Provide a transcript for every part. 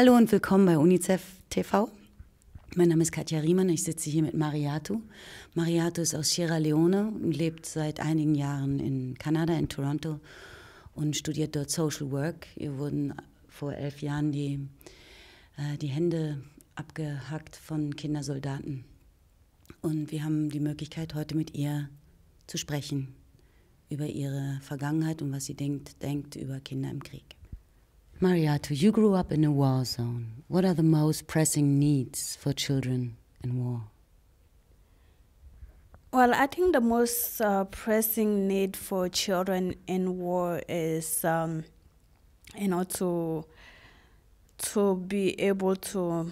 Hallo und willkommen bei unicefTV. Mein Name ist Katja Riemann, ich sitze hier mit Mariatu. Mariatu ist aus Sierra Leone und lebt seit einigen Jahren in Kanada, in Toronto und studiert dort Social Work. Ihr wurden vor 11 Jahren die Hände abgehackt von Kindersoldaten. Und wir haben die Möglichkeit, heute mit ihr zu sprechen über ihre Vergangenheit und was sie denkt über Kinder im Krieg. Mariatu, you grew up in a war zone. What are the most pressing needs for children in war? Well, I think the most pressing need for children in war is, to be able to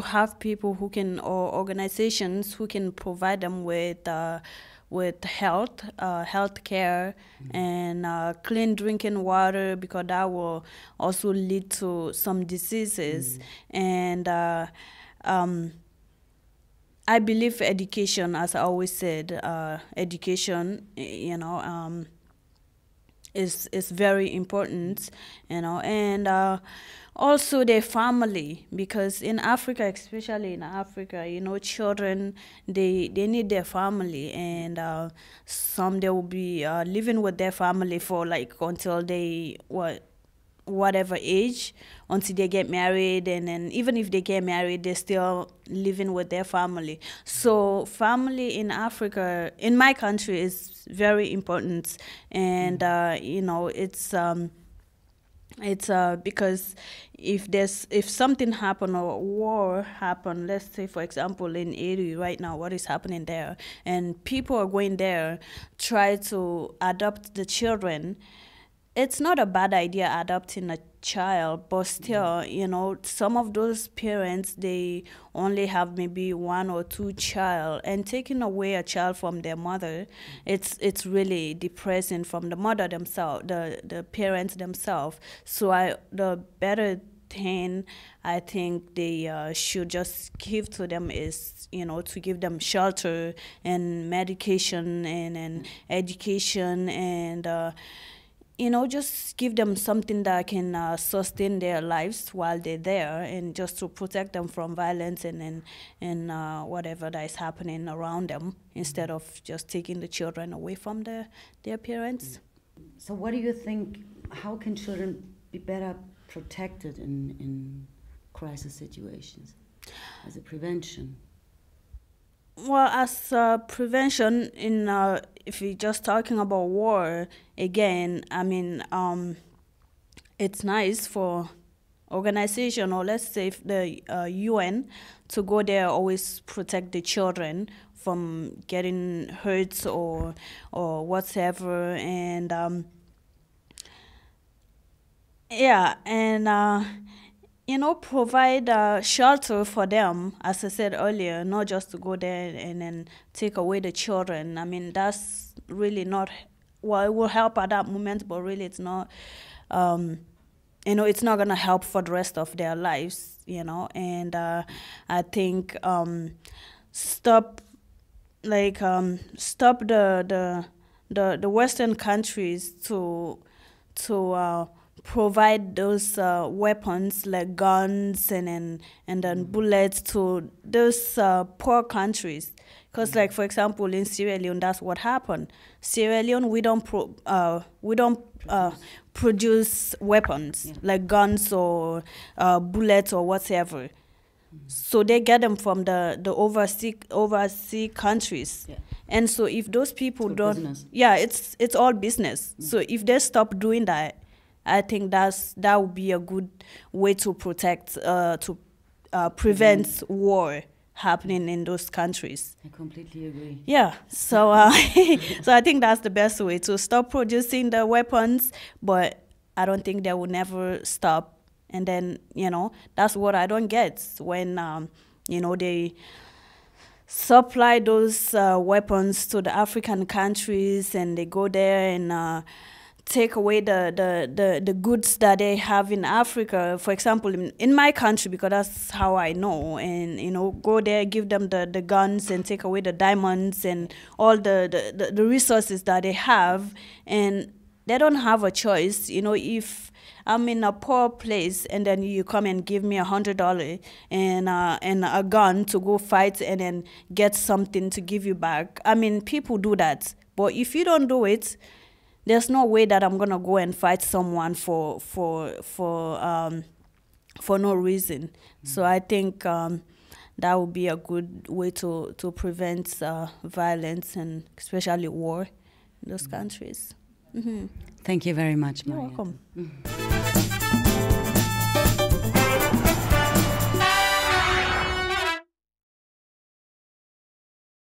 have people who can, or organizations who can provide them with health care, and clean drinking water, because that will also lead to some diseases. And I believe education, as I always said, education, is very important, and also their family, because in Africa, especially in Africa, children, they need their family, and some they will be living with their family for until they whatever age, until they get married, and then even if they get married, they're still living with their family. So family in Africa, in my country, is very important, and it's because if something happen or war happen, let's say for example in Haiti right now, what is happening there, and people are going there try to adopt the children. It's not a bad idea adopting a child, but still, some of those parents, they only have maybe 1 or 2 child, and taking away a child from their mother, it's really depressing from the mother themselves, the parents themselves. So the better thing I think they should just give to them is, to give them shelter and medication and education, and just give them something that can sustain their lives while they're there, and just to protect them from violence and whatever that is happening around them, instead of just taking the children away from their parents. So what do you think, how can children be better protected in crisis situations as a prevention? Well, as prevention, if we're just talking about war, again, it's nice for organization, or let's say the UN, to go there, always protect the children from getting hurt or whatever, and provide shelter for them, as I said earlier, not just to go there and then take away the children. That's really not, well, it will help at that moment, but really it's not, it's not going to help for the rest of their lives, and I think stop the Western countries to provide those weapons like guns and then bullets to those poor countries, because for example in Sierra Leone, that's what happened. Sierra Leone, we don't produce weapons like guns or bullets or whatever. So they get them from the overseas countries. And so if those people don't, business. It's all business. So if they stop doing that, I think that would be a good way to protect, prevent war happening in those countries. I completely agree. Yeah, so so I think that's the best way to stop producing the weapons, but I don't think they will never stop. And then, that's what I don't get when, they supply those weapons to the African countries, and they go there and take away the goods that they have in Africa. For example, in my country, because that's how I know, and go there, give them the guns and take away the diamonds and all the resources that they have, and they don't have a choice. If I'm in a poor place, and then you come and give me $100 and a gun to go fight and then get something to give you back. I mean, people do that. But if you don't do it, there's no way that I'm gonna go and fight someone for no reason. So I think that would be a good way to prevent violence, and especially war in those countries. Thank you very much, Mariatu. You're welcome.